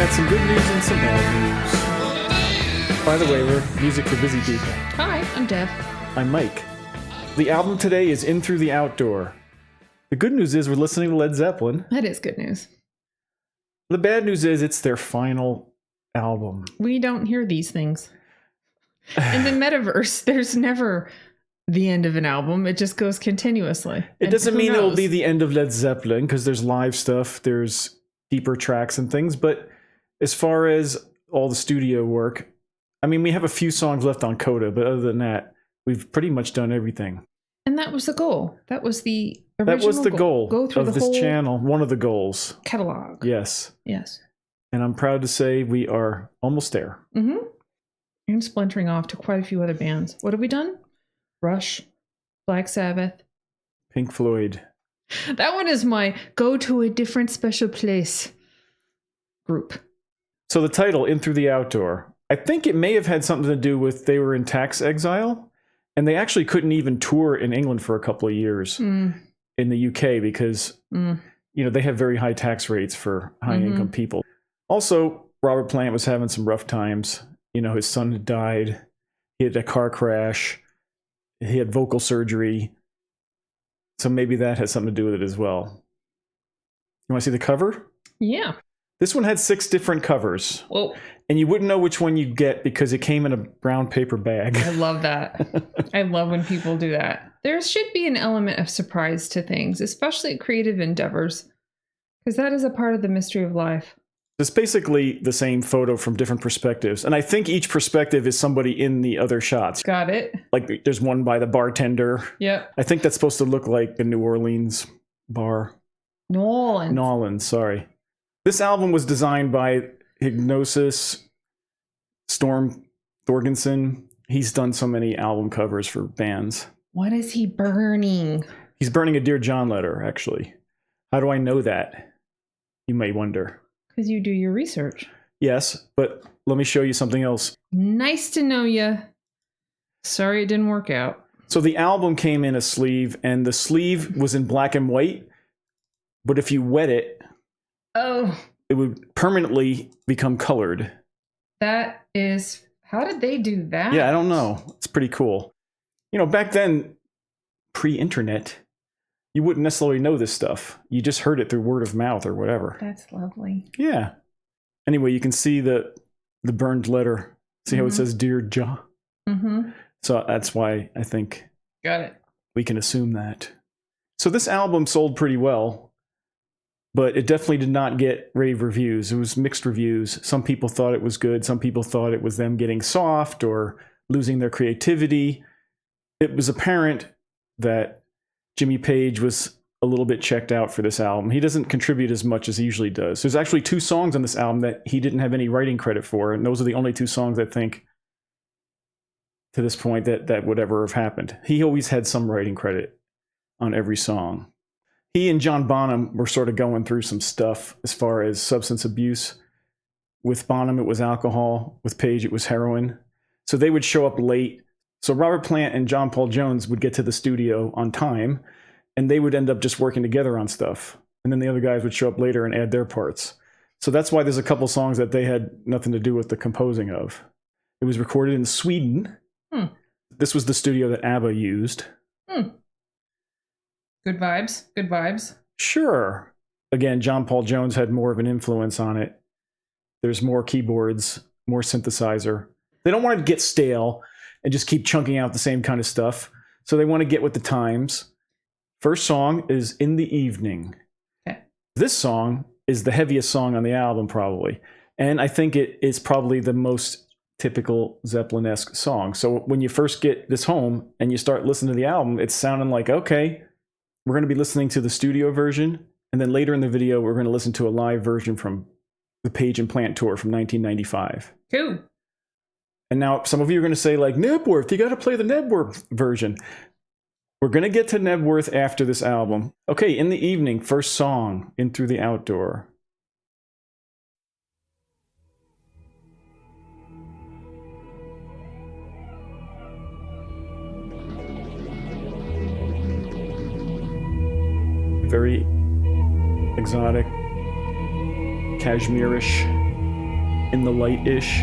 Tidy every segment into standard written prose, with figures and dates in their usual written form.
got some good news and some bad news. By the way, we're music for busy people. Hi, I'm Deb. I'm Mike. The album today is In Through the Outdoor. The good news is we're listening to Led Zeppelin. That is good news. The bad news is it's their final album. We don't hear these things. In the metaverse, there's never the end of an album. It just goes continuously. It doesn't mean it'll be the end of Led Zeppelin, because there's live stuff, there's deeper tracks and things. But as far as all the studio work, I mean, we have a few songs left on Coda, but other than that, we've pretty much done everything. And that was the goal. That was the original That was the goal Go through of the this whole channel. One of the goals. catalog. Yes. Yes. And I'm proud to say we are almost there. Mm-hmm. And splintering off to quite a few other bands. What have we done? Rush, Black Sabbath, Pink Floyd. That one is my go to a different special place group. So the title, In Through the Outdoor, I think it may have had something to do with they were in tax exile, and they actually couldn't even tour in England for a couple of years in the UK because, you know, they have very high tax rates for high-income people. Also, Robert Plant was having some rough times. You know, his son had died. He had a car crash. He had vocal surgery. So maybe that has something to do with it as well. You want to see the cover? Yeah. This one had 6 different covers. Whoa. And you wouldn't know which one you'd get because it came in a brown paper bag. I love that. I love when people do that. There should be an element of surprise to things, especially creative endeavors, because that is a part of the mystery of life. It's basically the same photo from different perspectives. And I think each perspective is somebody in the other shots. Got it. Like there's one by the bartender. Yep. I think that's supposed to look like the New Orleans bar. Nolans, sorry. This album was designed by Hypnosis, Storm Thorgensen. He's done so many album covers for bands. What is he burning? He's burning a Dear John letter, actually. How do I know that? You may wonder. Because you do your research. Yes, but let me show you something else. Nice to know you. Sorry it didn't work out. So the album came in a sleeve, and the sleeve was in black and white. But if you wet it, it would permanently become colored. That is... How did they do that? Yeah, I don't know. It's pretty cool. You know, back then, pre-internet, you wouldn't necessarily know this stuff. You just heard it through word of mouth or whatever. That's lovely. Yeah. Anyway, you can see the burned letter. See how it says Dear John? So that's why I think Got it. we can assume that. So this album sold pretty well, but it definitely did not get rave reviews. It was mixed reviews. Some people thought it was good. Some people thought it was them getting soft or losing their creativity. It was apparent that Jimmy Page was a little bit checked out for this album. He doesn't contribute as much as he usually does. There's actually 2 songs on this album that he didn't have any writing credit for, and those are the only 2 songs I think to this point that would ever have happened. He always had some writing credit on every song. He and John Bonham were sort of going through some stuff as far as substance abuse. With Bonham, it was alcohol. With Page, it was heroin. So they would show up late. So Robert Plant and John Paul Jones would get to the studio on time, and they would end up just working together on stuff. And then the other guys would show up later and add their parts. So that's why there's a couple songs that they had nothing to do with the composing of. It was recorded in Sweden. This was the studio that ABBA used. Good vibes. Good vibes. Sure. Again, John Paul Jones had more of an influence on it. There's more keyboards, more synthesizer. They don't want to get stale and just keep chunking out the same kind of stuff. So they want to get with the times. First song is In the Evening. Okay. This song is the heaviest song on the album, probably. And I think it is probably the most typical Zeppelin-esque song. So when you first get this home and you start listening to the album, it's sounding like, okay, we're going to be listening to the studio version. And then later in the video, we're going to listen to a live version from the Page and Plant tour from 1995. Cool. And now some of you are going to say, like, Nebworth, you got to play the Nebworth version. We're going to get to Nebworth after this album. Okay, In the Evening, first song, In Through the Outdoor. Very exotic, cashmere-ish in the light-ish.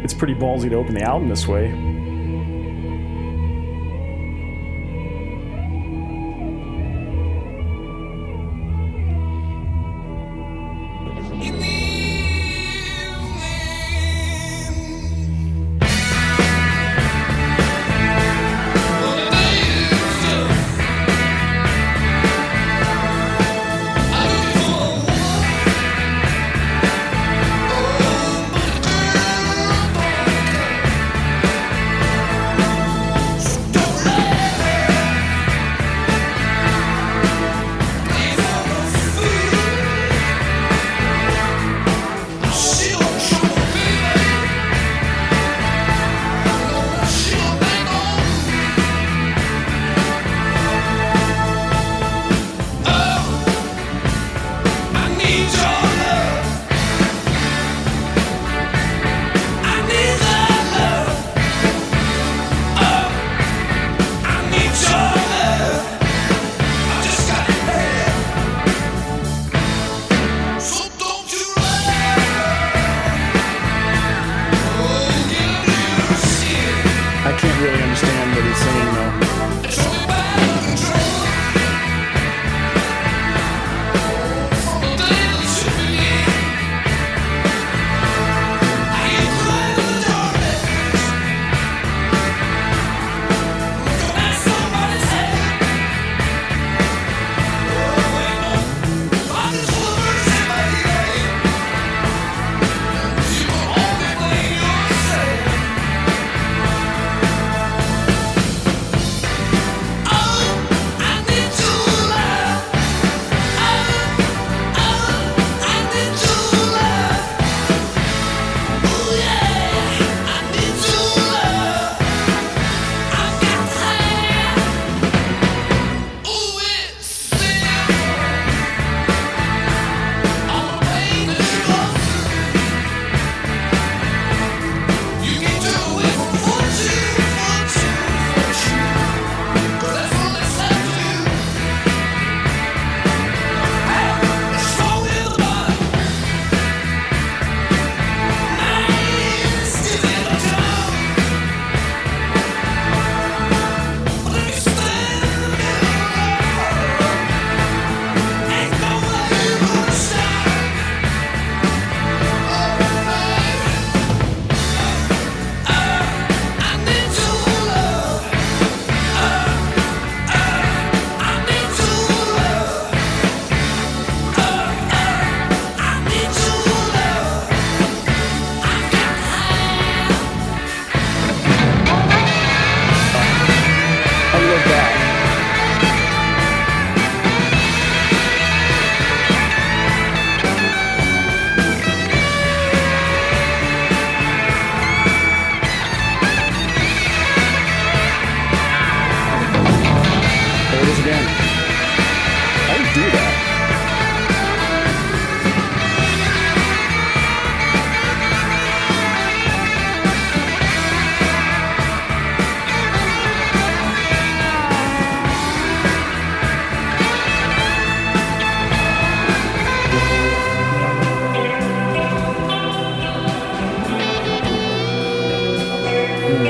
It's pretty ballsy to open the album this way.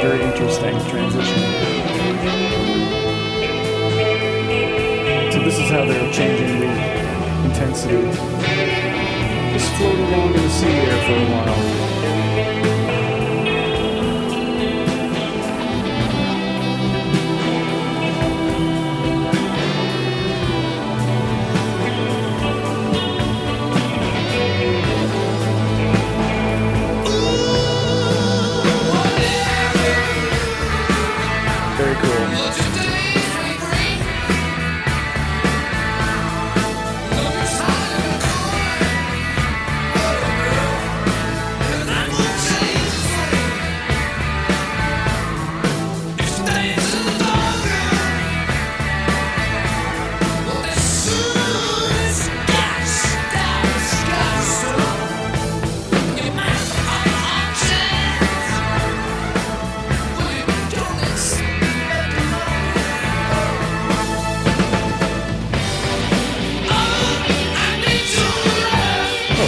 Very interesting transition. So this is how they're changing the intensity. Just float along in the sea air for a while. Very cool.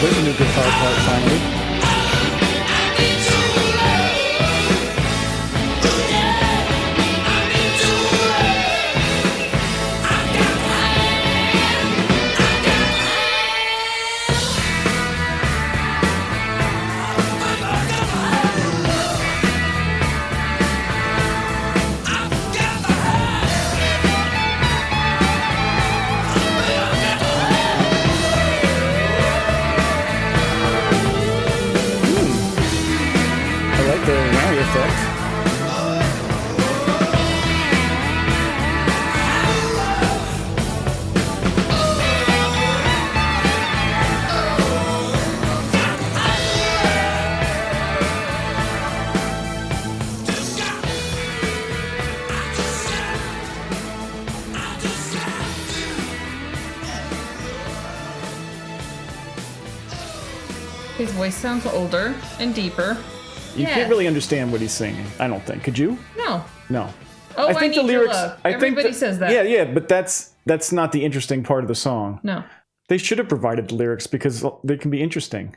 there's a new guitar part finally. I like the Wowie effect. His voice sounds older and deeper. You can't really understand what he's singing, I don't think. Could you? No. No. Oh, I think the lyrics. Everybody says that. Yeah, but that's not the interesting part of the song. No. They should have provided the lyrics because they can be interesting.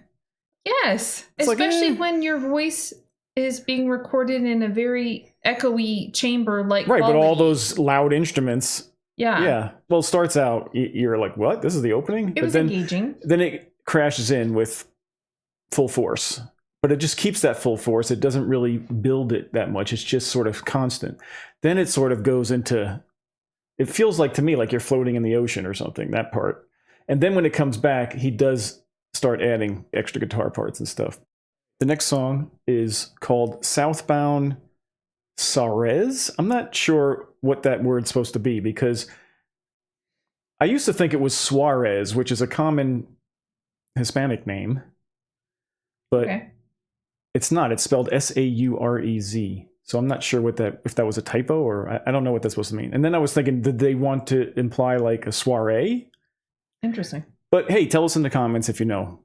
Yes, It's like, especially when your voice is being recorded in a very echoey chamber, like Right, but quality. all those loud instruments. Yeah. Yeah. Well, it starts out, you're like, what? This is the opening? It was engaging. Then it crashes in with full force. But it just keeps that full force. It doesn't really build it that much. It's just sort of constant. Then it sort of goes into, it feels like to me like you're floating in the ocean or something, that part. And then when it comes back, he does start adding extra guitar parts and stuff. The next song is called Southbound Saurez. I'm not sure what that word's supposed to be because I used to think it was Suarez, which is a common Hispanic name. But it's not. It's spelled Saurez. So I'm not sure if that was a typo or I don't know what that's supposed to mean. And then I was thinking, did they want to imply like a soiree? Interesting. But hey, tell us in the comments if you know.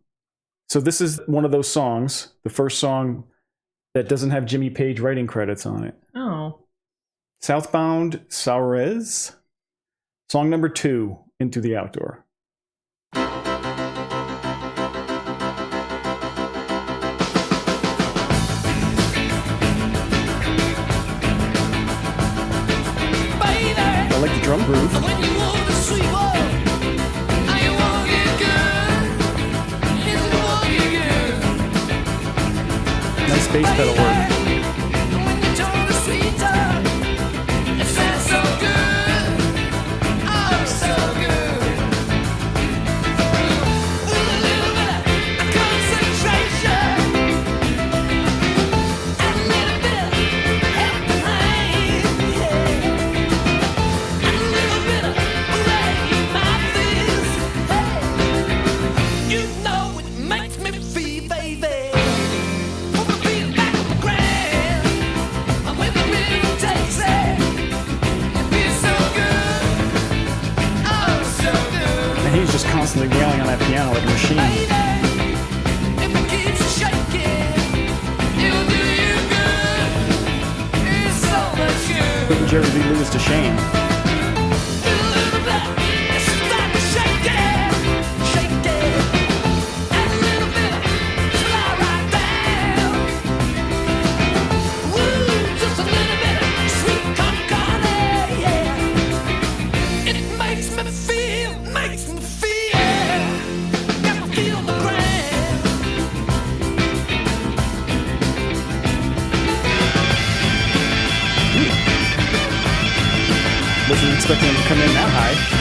So this is one of those songs, the first song that doesn't have Jimmy Page writing credits on it. Oh. Southbound Saurez. Song number 2, Into the Outdoor. I like the drum groove. Nice bass pedal work. And he's just constantly wailing on that piano like a machine. Putting Jerry Lee Lewis to shame. Wasn't expecting him to come in that high.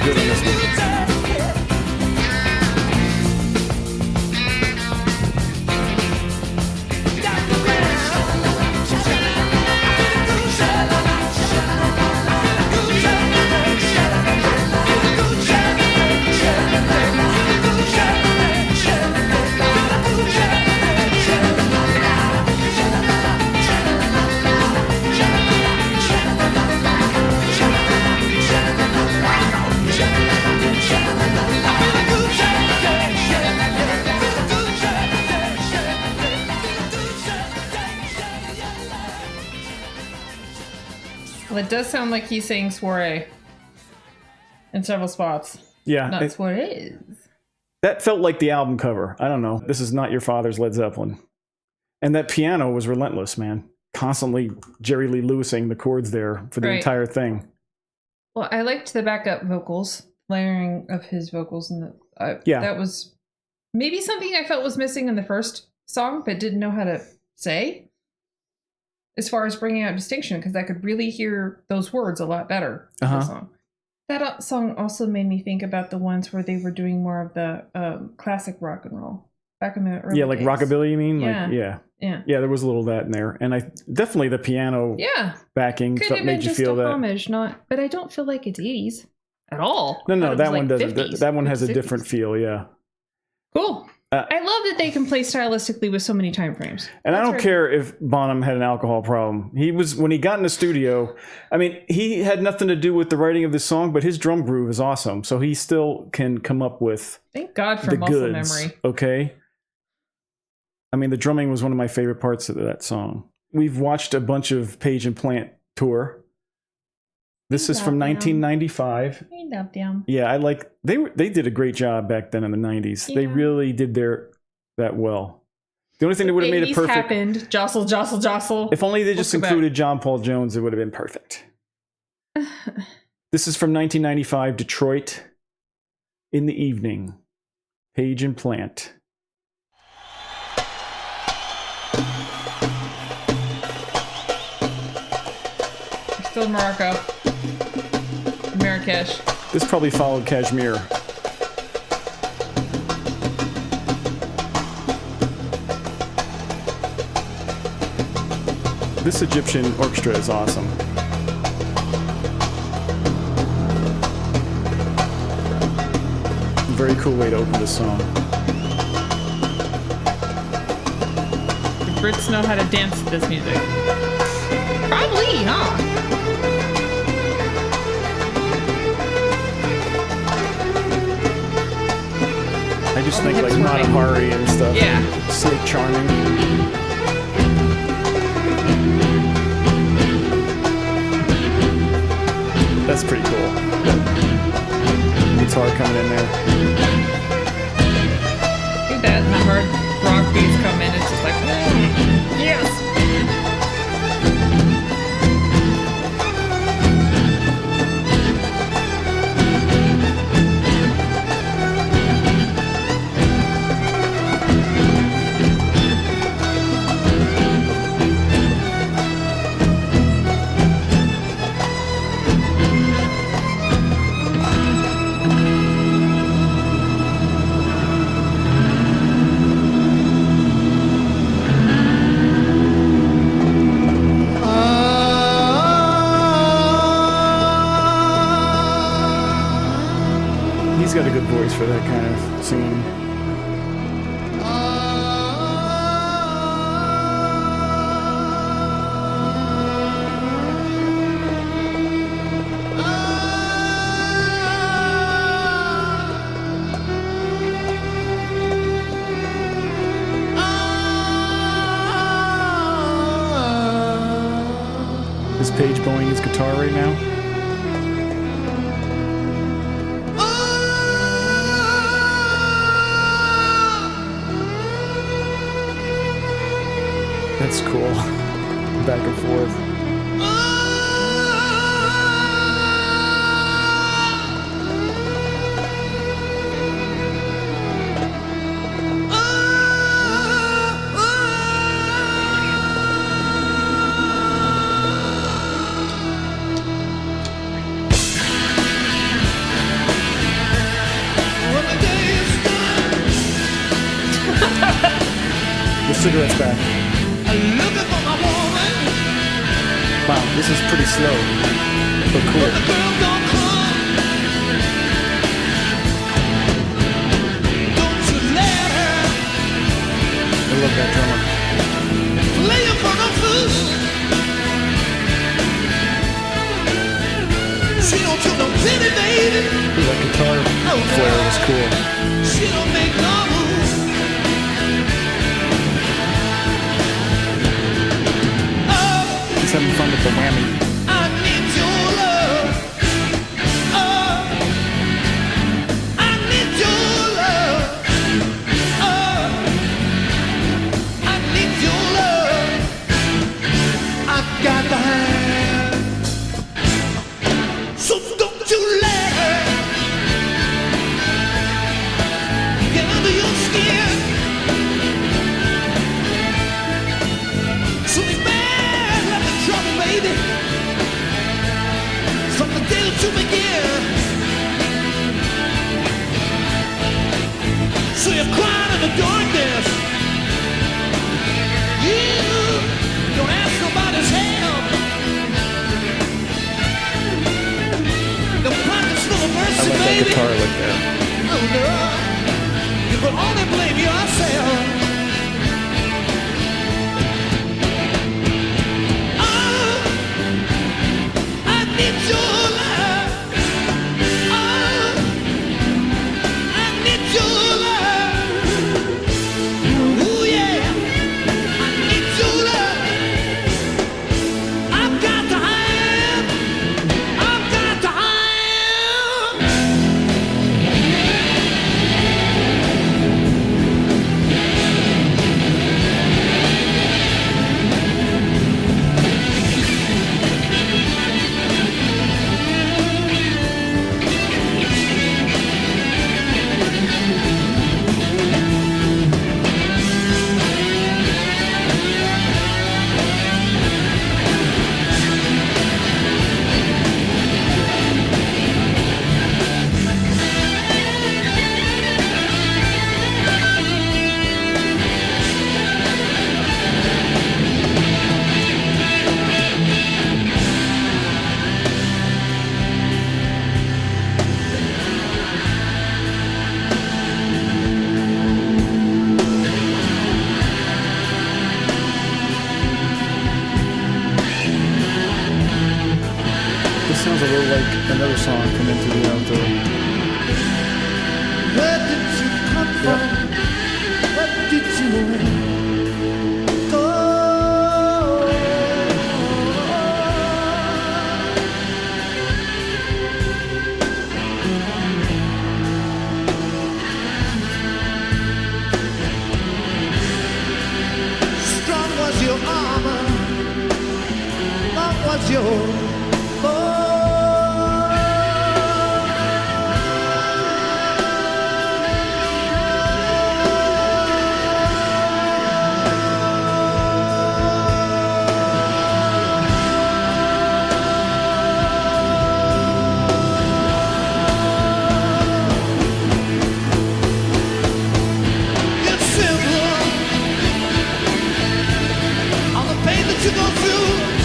good on this one. Well, it does sound like he's saying Suarez in several spots. Yeah. Not Suarez. That felt like the album cover. I don't know. This is not your father's Led Zeppelin. And that piano was relentless, man. Constantly Jerry Lee Lewising the chords there for the entire thing. Well, I liked the backup vocals, layering of his vocals, and that was maybe something I felt was missing in the first song, but didn't know how to say. As far as bringing out distinction, because I could really hear those words a lot better in the song. That song also made me think about the ones where they were doing more of the classic rock and roll back in the early like days. rockabilly, you mean? Yeah. Like, yeah, there was a little of that in there. And I definitely the piano backing could have made been you feel just a that. homage, but I don't feel like it's 80s at all. No, that one doesn't. 50s, that one has 60s. a different feel, yeah. Cool. I love that they can play stylistically with so many time frames. And I don't care if Bonham had an alcohol problem. When he got in the studio, I mean, he had nothing to do with the writing of this song, but his drum groove is awesome. So he still can come up with Thank God for the muscle goods, memory. okay? I mean, the drumming was one of my favorite parts of that song. We've watched a bunch of Page and Plant tour. This is from 1995. I love them. Yeah, they did a great job back then in the 90s. They really did that well. The only thing that would have made it perfect happened. Jostle, jostle, jostle. If only they just included John Paul Jones, it would have been perfect. This is from 1995, Detroit. In the Evening, Page and Plant. Still in Morocco. Marrakesh. This probably followed Kashmir. This Egyptian orchestra is awesome. Very cool way to open this song. The Brits know how to dance to this music. Probably, huh? I just think like Mata Hari and stuff. Yeah. Snake Charming. That's pretty cool. Guitar coming in there. Do that and the hard rock beats come in. It's just like, yes. He's got a good voice for that kind of singing. Is Page blowing his guitar right now? That's cool. Back and forth. looking for my woman. Wow, this is pretty slow, but But cool. the girl don't come. Don't you let her I love that drummer. play you for the fool. She don't feel no pity, baby. Ooh, that guitar flare was cool. She don't make no move. Oh, He's having fun with the whammy. I need your love. Oh, I need your love. Oh, I need your love. I've got the hand. So don't you let her get under your skin. So these bad like the trouble, baby. From the day to begin. So you're crying in the darkness. You don't ask nobody's help. The pockets full of I mercy, like that baby. guitar like that. Oh no, you could only blame yourself. Oh, I need your love. Oh, I need your love. Ooh yeah, I need your love. I've got to have. I've got to have. This sounds a little like another song from Into the Outdoor. Where did you come from? Where did you go? Strong was your armor, long was your It's simple. All the pain that you go through,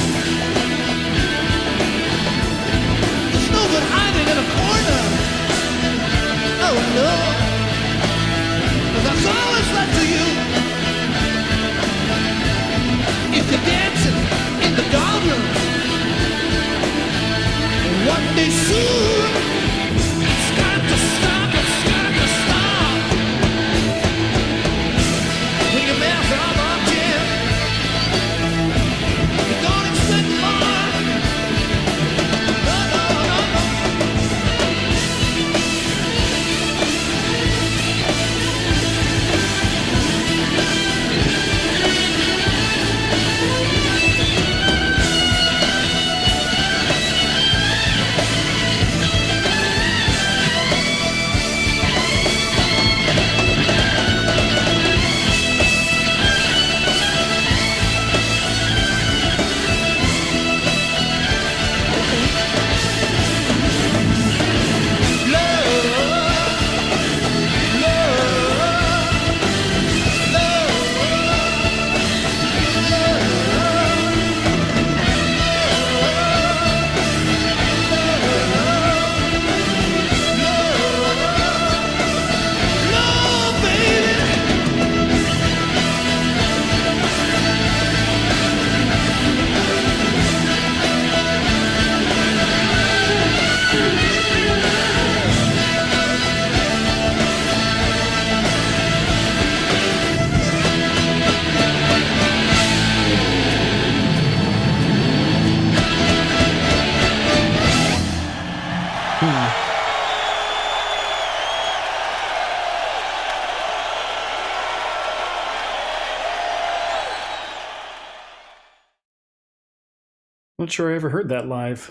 Not sure I ever heard that live.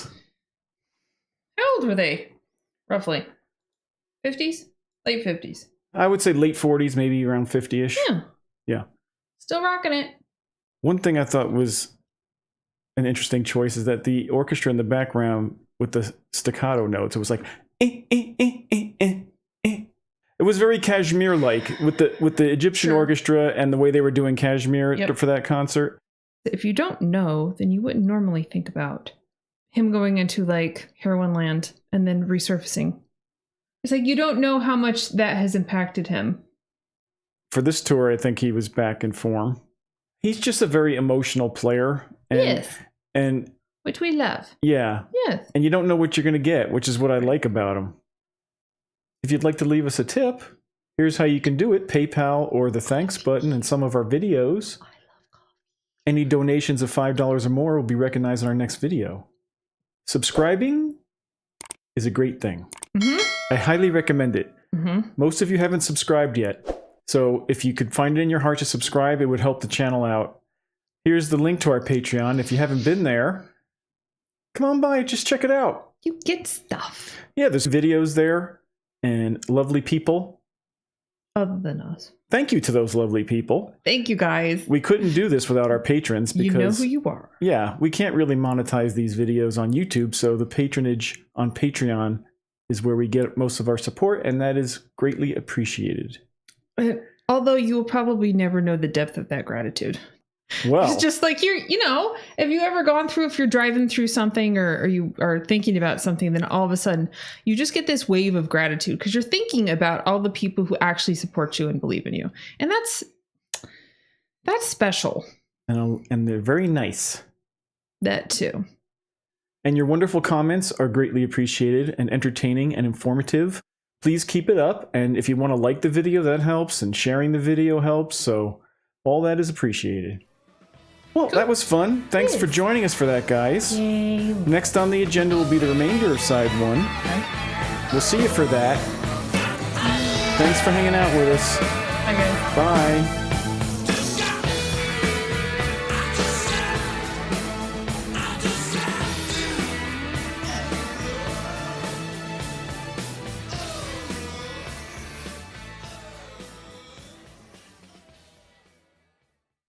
How old were they? Roughly. 50s? Late 50s. I would say late 40s, maybe around 50-ish. Yeah. Yeah. Still rocking it. One thing I thought was an interesting choice is that the orchestra in the background with the staccato notes, it was like It was very Kashmir-like with the Egyptian orchestra and the way they were doing Kashmir for that concert. If you don't know, then you wouldn't normally think about him going into like heroin land and then resurfacing. It's like you don't know how much that has impacted him. For this tour, I think he was back in form. He's just a very emotional player. And, yes. And which we love. Yeah. Yes. And you don't know what you're going to get, which is what I like about him. If you'd like to leave us a tip, here's how you can do it. PayPal or the thanks button in some of our videos. I love coffee. Any donations of $5 or more will be recognized in our next video. Subscribing is a great thing. Mm-hmm. I highly recommend it. Mm-hmm. Most of you haven't subscribed yet. So if you could find it in your heart to subscribe, it would help the channel out. Here's the link to our Patreon. If you haven't been there, come on by, just check it out. You get stuff. Yeah, there's videos there and lovely people. Other than us. Thank you to those lovely people. Thank you, guys. We couldn't do this without our patrons because... You know who you are. Yeah, we can't really monetize these videos on YouTube, so the patronage on Patreon is where we get most of our support, and that is greatly appreciated. Although you will probably never know the depth of that gratitude. Well, it's just like if you ever gone through, if you're driving through something or you are thinking about something, then all of a sudden you just get this wave of gratitude because you're thinking about all the people who actually support you and believe in you. And that's special. And they're very nice. That too. And your wonderful comments are greatly appreciated and entertaining and informative. Please keep it up. And if you want to like the video, that helps. And sharing the video helps. So all that is appreciated. Well, that was fun. Thanks for joining us for that, guys. Yay. Next on the agenda will be the remainder of side 1. Okay. We'll see you for that. Thanks for hanging out with us. Bye, guys. Bye.